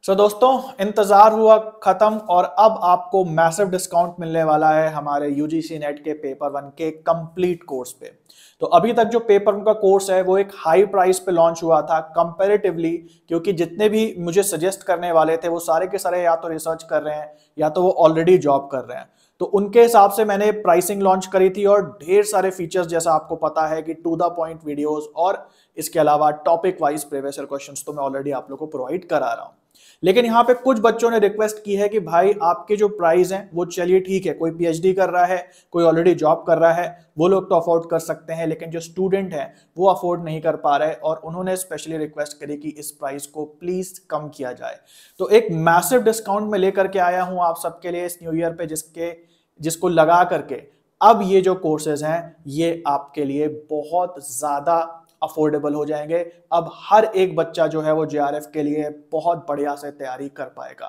दोस्तों, इंतजार हुआ खत्म और अब आपको मैसिव डिस्काउंट मिलने वाला है हमारे यूजीसी नेट के पेपर वन के कंप्लीट कोर्स पे। तो अभी तक जो पेपर वन का कोर्स है वो एक हाई प्राइस पे लॉन्च हुआ था कंपैरेटिवली, क्योंकि जितने भी मुझे सजेस्ट करने वाले थे वो सारे के सारे या तो रिसर्च कर रहे हैं या तो वो ऑलरेडी जॉब कर रहे हैं। तो उनके हिसाब से मैंने प्राइसिंग लॉन्च करी थी और ढेर सारे फीचर्स, जैसा आपको पता है कि टू द पॉइंट वीडियोस और इसके अलावा topic wise previous year questions तो मैं ऑलरेडी आप लोगों को प्रोवाइड करा रहा हूं। लेकिन यहाँ पे कुछ बच्चों ने रिक्वेस्ट की है कि भाई आपके जो प्राइस हैं वो चलिए ठीक है, कोई पीएचडी कर रहा है, कोई ऑलरेडी जॉब कर रहा है, वो लोग तो अफोर्ड कर सकते हैं, लेकिन जो स्टूडेंट है वो अफोर्ड नहीं कर पा रहे और उन्होंने स्पेशली रिक्वेस्ट करी कि इस प्राइस को प्लीज कम किया जाए। तो एक मैसिव डिस्काउंट में लेकर के आया हूं आप सबके लिए इस न्यू ईयर पे, जिसको लगा करके अब ये जो कोर्सेज हैं ये आपके लिए बहुत ज्यादा अफोर्डेबल हो जाएंगे। अब हर एक बच्चा जो है वो जेआरएफ के लिए बहुत बढ़िया से तैयारी कर पाएगा।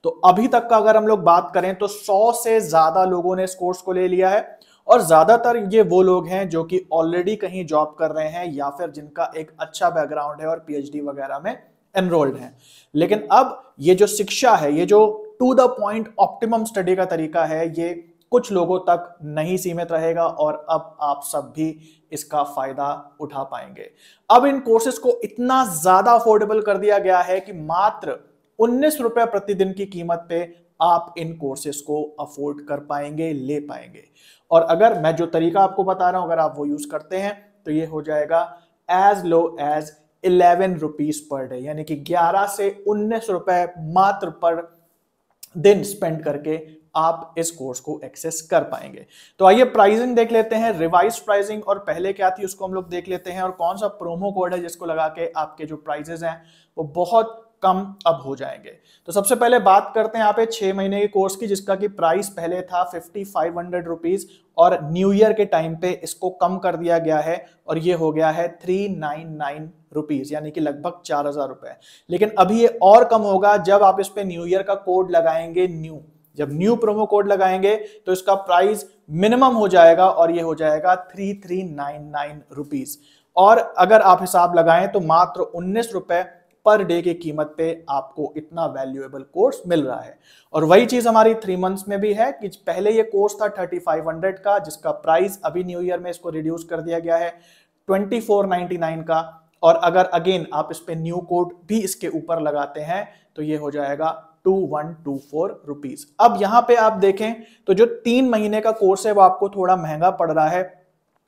तो अभी तक का अगर हम लोग बात करें तो 100 से ज्यादा लोगों ने इस कोर्स को ले लिया है और ज्यादातर ये वो लोग हैं जो कि ऑलरेडी कहीं जॉब कर रहे हैं या फिर जिनका एक अच्छा बैकग्राउंड है और पीएचडी वगैरह में एनरोल्ड हैं। लेकिन अब ये जो शिक्षा है, ये जो to the point optimum study का तरीका है, ये कुछ लोगों तक नहीं सीमित रहेगा और अब आप सब भी इसका फायदा उठा पाएंगे। अब इन कोर्सेज को इतना ज्यादा अफोर्डेबल कर दिया गया है कि मात्र 19 रुपए प्रतिदिन की कीमत पे आप इन कोर्सेज को अफोर्ड कर पाएंगे, ले पाएंगे। और अगर मैं जो तरीका आपको बता रहा हूं अगर आप वो यूज करते हैं तो ये हो जाएगा as low as 11 rupees per day, यानी कि 11 से 19 रुपए मात्र पर दिन स्पेंड करके आप इस कोर्स को एक्सेस कर पाएंगे। तो आइए प्राइसिंग देख लेते हैं, रिवाइज प्राइसिंग और पहले क्या थी उसको हम लोग देख लेते हैं और कौन सा प्रोमो कोड है जिसको लगा के आपके जो प्राइसेस हैं वो बहुत कम अब हो जाएंगे। तो सबसे पहले बात करते हैं यहाँ पे 6 महीने के कोर्स की, जिसका कि प्राइस पहले था 5500 रुपीज और न्यू ईयर के टाइम पे इसको कम कर दिया गया है और ये हो गया है 399 रुपीज, यानी कि लगभग 4000 रुपए। लेकिन अभी ये और कम होगा जब आप इस पे न्यू ईयर का कोड लगाएंगे। जब न्यू प्रोमो कोड लगाएंगे तो इसका प्राइस मिनिमम हो जाएगा और ये हो जाएगा 3399 रुपीज। और अगर आप हिसाब लगाएं तो मात्र 19 रुपए पर डे की कीमत पे आपको इतना वैल्यूएबल कोर्स मिल रहा है। और वही चीज हमारी 3 मंथ्स में भी है कि पहले ये कोर्स था 3500 का, जिसका प्राइस अभी न्यू ईयर में इसको रिड्यूस कर दिया गया है 2499 का। और अगर अगेन आप इस पे न्यू कोड भी इसके ऊपर लगाते हैं तो ये हो जाएगा 2124 रुपीज। अब यहां पे आप देखें तो जो 3 महीने का कोर्स है वो आपको थोड़ा महंगा पड़ रहा है,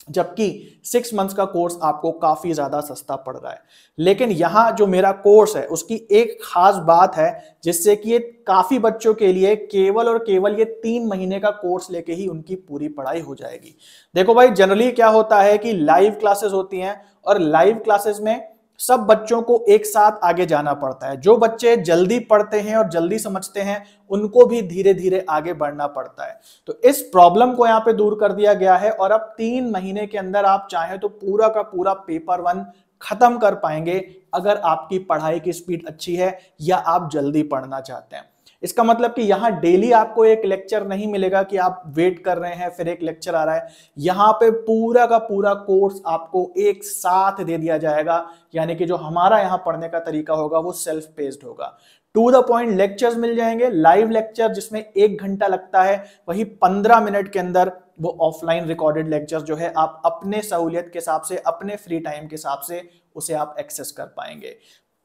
जबकि 6 मंथ्स का कोर्स आपको काफी ज्यादा सस्ता पड़ रहा है। लेकिन यहां जो मेरा कोर्स है उसकी एक खास बात है जिससे कि ये काफी बच्चों के लिए केवल और केवल ये 3 महीने का कोर्स लेके ही उनकी पूरी पढ़ाई हो जाएगी। देखो भाई, जनरली क्या होता है कि लाइव क्लासेस होती हैं और लाइव क्लासेस में सब बच्चों को एक साथ आगे जाना पड़ता है। जो बच्चे जल्दी पढ़ते हैं और जल्दी समझते हैं उनको भी धीरे धीरे आगे बढ़ना पड़ता है। तो इस प्रॉब्लम को यहाँ पे दूर कर दिया गया है और अब 3 महीने के अंदर आप चाहें तो पूरा का पूरा पेपर वन खत्म कर पाएंगे अगर आपकी पढ़ाई की स्पीड अच्छी है या आप जल्दी पढ़ना चाहते हैं। इसका मतलब कि यहां डेली आपको एक लेक्चर नहीं मिलेगा कि आप वेट कर रहे हैं फिर एक लेक्चर आ रहा है। यहां पे पूरा का पूरा कोर्स आपको एक साथ दे दिया जाएगा, यानी कि जो हमारा यहां पढ़ने का तरीका होगा वो सेल्फ पेस्ड होगा। टू द पॉइंट लेक्चर्स मिल जाएंगे, लाइव लेक्चर जिसमें 1 घंटा लगता है वही 15 मिनट के अंदर वो ऑफलाइन रिकॉर्डेड लेक्चर जो है आप अपने सहूलियत के हिसाब से, अपने फ्री टाइम के हिसाब से उसे आप एक्सेस कर पाएंगे।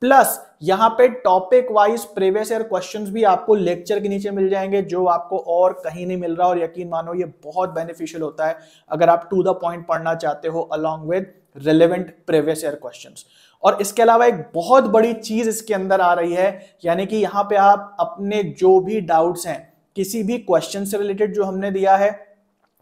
प्लस यहां पे topic wise previous year questions भी आपको लेक्चर के नीचे मिल जाएंगे जो आपको और कहीं नहीं मिल रहा। और यकीन मानो ये बहुत बेनिफिशियल होता है अगर आप टू द पॉइंट पढ़ना चाहते हो along with relevant previous year questions. और इसके अलावा एक बहुत बड़ी चीज इसके अंदर आ रही है, यानी कि यहां पे आप अपने जो भी डाउट्स हैं किसी भी क्वेश्चन से रिलेटेड जो हमने दिया है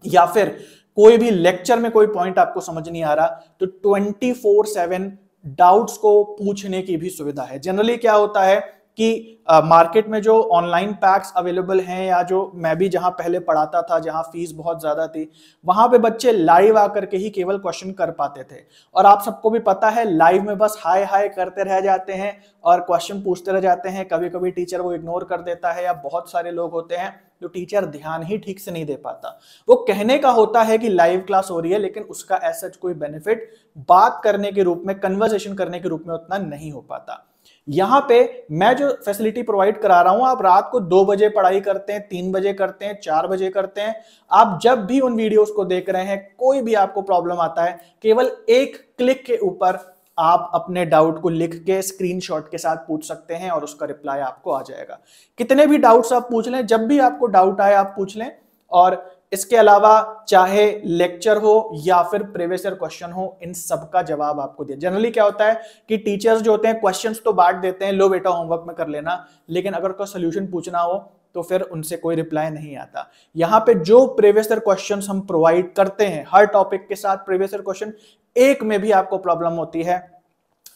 या फिर कोई भी लेक्चर में कोई पॉइंट आपको समझ नहीं आ रहा तो 24/7 डाउट्स को पूछने की भी सुविधा है। जनरली क्या होता है कि मार्केट में जो ऑनलाइन पैक्स अवेलेबल हैं या जो मैं भी जहां पहले पढ़ाता था जहां फीस बहुत ज्यादा थी वहां पे बच्चे लाइव आकर के ही केवल क्वेश्चन कर पाते थे। और आप सबको भी पता है लाइव में बस हाय हाय करते रह जाते हैं और क्वेश्चन पूछते रह जाते हैं। कभी कभी टीचर वो इग्नोर कर देता है या बहुत सारे लोग होते हैं जो टीचर ध्यान ही ठीक से नहीं दे पाता। वो कहने का होता है कि लाइव क्लास हो रही है लेकिन उसका ऐसा कोई बेनिफिट बात करने के रूप में, कन्वर्सेशन करने के रूप में उतना नहीं हो पाता। यहां पे मैं जो फैसिलिटी प्रोवाइड करा रहा हूं, आप रात को 2 बजे पढ़ाई करते हैं, 3 बजे करते हैं, 4 बजे करते हैं, आप जब भी उन वीडियोस को देख रहे हैं, कोई भी आपको प्रॉब्लम आता है, केवल एक क्लिक के ऊपर आप अपने डाउट को लिख के स्क्रीनशॉट के साथ पूछ सकते हैं और उसका रिप्लाई आपको आ जाएगा। कितने भी डाउट्स आप पूछ लें, जब भी आपको डाउट आए आप पूछ लें। और इसके अलावा चाहे लेक्चर हो या फिर प्रीवियस ईयर क्वेश्चन हो, इन सब का जवाब आपको दिया। जनरली क्या होता है कि टीचर्स जो होते हैं क्वेश्चंस तो बांट देते हैं, लो बेटा होमवर्क में कर लेना, लेकिन अगर कोई सोल्यूशन पूछना हो तो फिर उनसे कोई रिप्लाई नहीं आता। यहाँ पे जो प्रीवियस ईयर क्वेश्चंस हम प्रोवाइड करते हैं, हर टॉपिक के साथ प्रीवियस ईयर क्वेश्चन, एक में भी आपको प्रॉब्लम होती है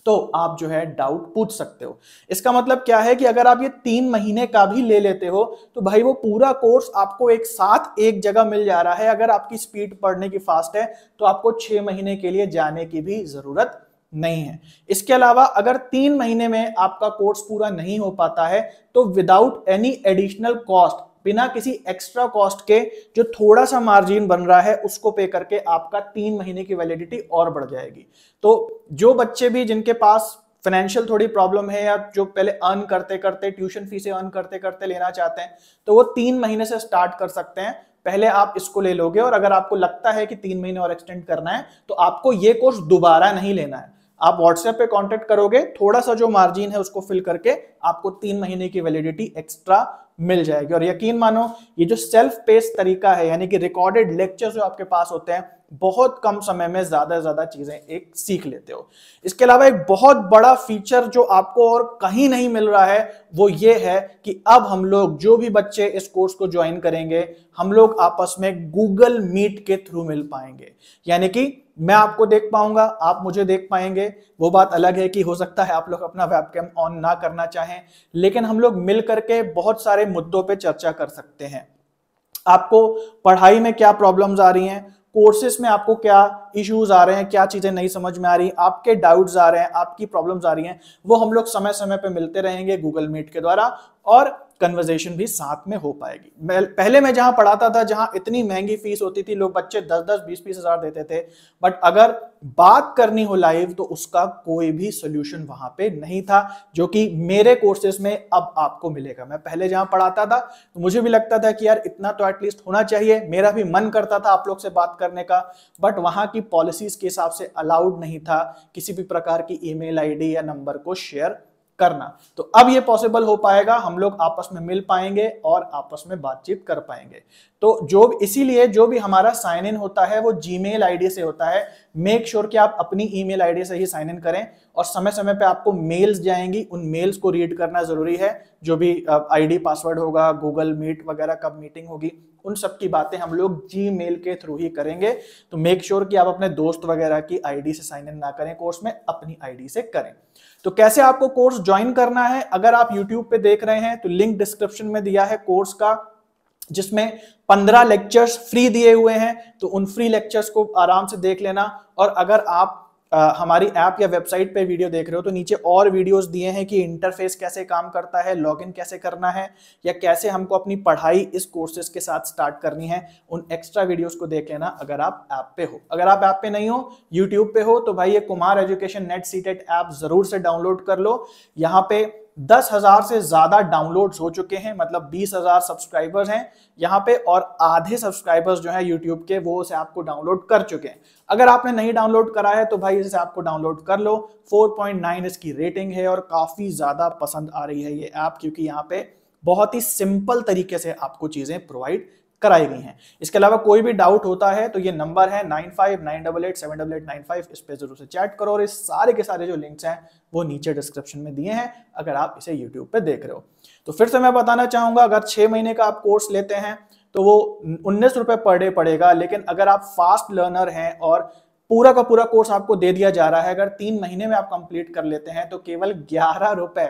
तो आप जो है डाउट पूछ सकते हो। इसका मतलब क्या है कि अगर आप ये 3 महीने का भी ले लेते हो तो भाई वो पूरा कोर्स आपको एक साथ एक जगह मिल जा रहा है। अगर आपकी स्पीड पढ़ने की फास्ट है तो आपको 6 महीने के लिए जाने की भी जरूरत नहीं है। इसके अलावा अगर 3 महीने में आपका कोर्स पूरा नहीं हो पाता है तो विदाउट एनी एडिशनल कॉस्ट, बिना किसी एक्स्ट्रा कॉस्ट के, जो थोड़ा सा मार्जिन बन रहा है उसको पे करके आपका 3 महीने की वैलिडिटी और बढ़ जाएगी। तो जो बच्चे भी जिनके पास फाइनेंशियल थोड़ी प्रॉब्लम है या जो पहले अर्न करते करते, ट्यूशन फीस अर्न करते करते लेना चाहते हैं, तो वो 3 महीने से स्टार्ट कर सकते हैं। पहले आप इसको ले लोगे और अगर आपको लगता है कि 3 महीने और एक्सटेंड करना है तो आपको ये कोर्स दोबारा नहीं लेना है। आप व्हाट्सएप पे कांटेक्ट करोगे, थोड़ा सा जो मार्जिन है उसको फिल करके आपको 3 महीने की वैलिडिटी एक्स्ट्रा मिल जाएगी। और यकीन मानो ये जो सेल्फ पेस तरीका है, यानी कि रिकॉर्डेड लेक्चर जो आपके पास होते हैं, बहुत कम समय में ज्यादा ज्यादा चीजें एक सीख लेते हो। इसके अलावा एक बहुत बड़ा फीचर जो आपको और कहीं नहीं मिल रहा है वो ये है कि अब हम लोग जो भी बच्चे इस कोर्स को ज्वाइन करेंगे, हम लोग आपस में गूगल मीट के थ्रू मिल पाएंगे। यानी कि मैं आपको देख पाऊंगा, आप मुझे देख पाएंगे। वो बात अलग है कि हो सकता है आप लोग अपना वेबकैम ऑन ना करना चाहें, लेकिन हम लोग मिल करके बहुत सारे मुद्दों पे चर्चा कर सकते हैं। आपको पढ़ाई में क्या प्रॉब्लम्स आ रही हैं, कोर्सेज में आपको क्या इश्यूज आ रहे हैं, क्या चीजें नहीं समझ में आ रही, आपके डाउट्स आ रहे हैं, आपकी प्रॉब्लम्स आ रही हैं, वो हम लोग समय समय पे मिलते रहेंगे गूगल मीट के द्वारा और कन्वर्सेशन भी साथ में हो पाएगी। पहले मैं जहां पढ़ाता था, जहां इतनी महंगी फीस होती थी, लोग बच्चे 10-10, 20-20 हजार देते थे, बट अगर बात करनी हो लाइव तो उसका कोई भी सोल्यूशन वहां पे नहीं था, जो कि मेरे कोर्सेज में अब आपको मिलेगा। मैं पहले जहां पढ़ाता था तो मुझे भी लगता था कि यार इतना तो एटलीस्ट होना चाहिए, मेरा भी मन करता था आप लोग से बात करने का, बट वहां की पॉलिसीज के हिसाब से अलाउड नहीं था किसी भी प्रकार की ईमेल आईडी या नंबर को शेयर करना। तो अब ये पॉसिबल हो पाएगा, हम लोग आपस में मिल पाएंगे और आपस में बातचीत कर पाएंगे। तो इसीलिए जो भी हमारा साइन इन होता है वो जीमेल आईडी से होता है। मेक श्योर कि आप अपनी ईमेल आईडी से ही साइन इन करें और समय समय पे आपको मेल्स जाएंगी, उन मेल्स को रीड करना जरूरी है। जो भी आईडी पासवर्ड होगा, गूगल मीट वगैरह कब मीटिंग होगी, उन सब की बातें हम लोग जीमेल के थ्रू ही करेंगे। तो मेक श्योर कि आप अपने दोस्त वगैरह की आईडी से साइन इन ना करें कोर्स में, अपनी आईडी से करें। तो कैसे आपको कोर्स ज्वाइन करना है, अगर आप यूट्यूब पे देख रहे हैं तो लिंक डिस्क्रिप्शन में दिया है कोर्स का, जिसमें 15 लेक्चर्स फ्री दिए हुए हैं। तो उन फ्री लेक्चर्स को आराम से देख लेना। और अगर आप हमारी ऐप या वेबसाइट पे वीडियो देख रहे हो तो नीचे और वीडियोस दिए हैं कि इंटरफेस कैसे काम करता है, लॉगिन कैसे करना है, या कैसे हमको अपनी पढ़ाई इस कोर्सेज के साथ स्टार्ट करनी है। उन एक्स्ट्रा वीडियोस को देख लेना अगर आप ऐप पे हो। अगर आप ऐप पे नहीं हो, यूट्यूब पे हो, तो भाई ये Kumar education net CTET app जरूर से डाउनलोड कर लो। यहाँ पे 10,000 से ज्यादा डाउनलोड्स हो चुके हैं, मतलब 20,000 सब्सक्राइबर्स हैं यहाँ पे, और आधे सब्सक्राइबर्स जो है यूट्यूब के वो इस ऐप को डाउनलोड कर चुके हैं। अगर आपने नहीं डाउनलोड करा है तो भाई इस ऐप को डाउनलोड कर लो। 4.9 इसकी रेटिंग है और काफी ज्यादा पसंद आ रही है ये ऐप, क्योंकि यहाँ पे बहुत ही सिंपल तरीके से आपको चीजें प्रोवाइड कराई गई हैं। इसके अलावा कोई भी डाउट होता है तो ये नंबर है 9598878895, इस पे जरूर से चैट करो। और इस सारे के सारे जो लिंक्स हैं वो नीचे डिस्क्रिप्शन में दिए हैं अगर आप इसे यूट्यूब पे देख रहे हो। तो फिर से मैं बताना चाहूंगा, अगर 6 महीने का आप कोर्स लेते हैं तो वो 19 रुपए पर डे पड़ेगा। लेकिन अगर आप फास्ट लर्नर हैं और पूरा का पूरा कोर्स आपको दे दिया जा रहा है, अगर 3 महीने में आप कंप्लीट कर लेते हैं तो केवल 11 रुपए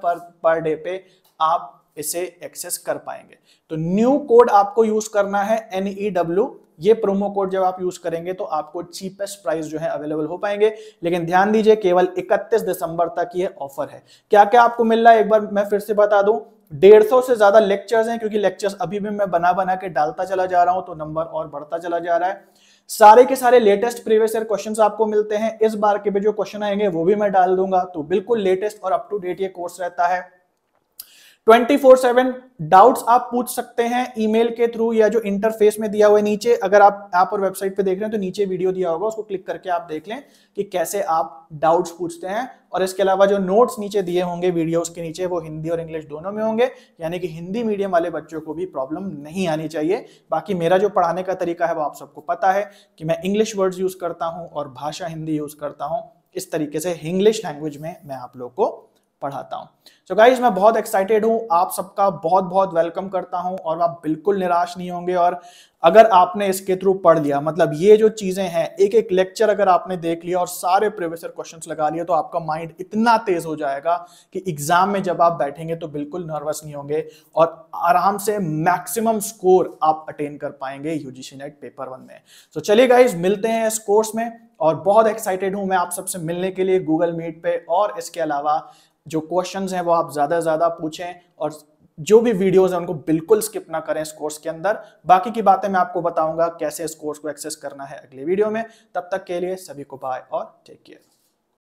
पर डे पे आप इसे एक्सेस कर पाएंगे। तो न्यू कोड आपको यूज करना है NEW। ये प्रोमो कोड जब आप यूज करेंगे तो आपको चीपेस्ट प्राइस जो है अवेलेबल हो पाएंगे। लेकिन ध्यान दीजिए केवल 31 दिसंबर तक ये ऑफर है। क्या क्या आपको मिल रहा है एक बार मैं फिर से बता दूं। 150 से ज्यादा लेक्चर्स हैं, क्योंकि लेक्चर्स अभी भी मैं बना बना के डालता चला जा रहा हूं तो नंबर और बढ़ता चला जा रहा है। सारे के सारे लेटेस्ट प्रीवियस ईयर क्वेश्चंस आपको मिलते हैं। इस बार के भी जो क्वेश्चन आएंगे वो भी मैं डाल दूंगा, तो बिल्कुल लेटेस्ट और अप टू डेट ये कोर्स रहता है। 24/7 डाउट्स आप पूछ सकते हैं ईमेल के थ्रू या जो इंटरफेस में दिया हुआ है नीचे, अगर आप ऐप और वेबसाइट पे देख रहे हैं तो नीचे वीडियो दिया होगा, उसको क्लिक करके आप देख लें कि कैसे आप डाउट्स पूछते हैं। और इसके अलावा जो नोट्स नीचे दिए होंगे वीडियोस के नीचे, वो हिंदी और इंग्लिश दोनों में होंगे, यानी कि हिंदी मीडियम वाले बच्चों को भी प्रॉब्लम नहीं आनी चाहिए। बाकी मेरा जो पढ़ाने का तरीका है वो आप सबको पता है कि मैं इंग्लिश वर्ड्स यूज करता हूं और भाषा हिंदी यूज करता हूं। इस तरीके से इंग्लिश लैंग्वेज में मैं आप लोग को पढ़ाता हूं। सो गाइज, मैं बहुत एक्साइटेड हूं, आप सबका बहुत बहुत वेलकम करता हूं और आप बिल्कुल निराश नहीं होंगे। और अगर आपने इसके थ्रू पढ़ लिया, मतलब ये जो चीजें हैं, एक एक लेक्चर अगर आपने देख लिया और सारे प्रीवियस ईयर क्वेश्चंस लगा लिए, तो आपका माइंड इतना तेज हो जाएगा कि एग्जाम में जब आप बैठेंगे तो बिल्कुल नर्वस नहीं होंगे और आराम से मैक्सिमम स्कोर आप अटेन कर पाएंगे यूजीसी नेट पेपर 1 में। तो चलिए गाइज, मिलते हैं इस कोर्स में और बहुत एक्साइटेड हूं मैं आप सबसे मिलने के लिए गूगल मीट पे। और इसके अलावा जो क्वेश्चंस हैं वो आप ज्यादा से ज्यादा पूछें और जो भी वीडियोस हैं उनको बिल्कुल स्किप ना करें इस कोर्स के अंदर। बाकी की बातें मैं आपको बताऊंगा कैसे इस कोर्स को एक्सेस करना है अगले वीडियो में। तब तक के लिए सभी को बाय और टेक केयर।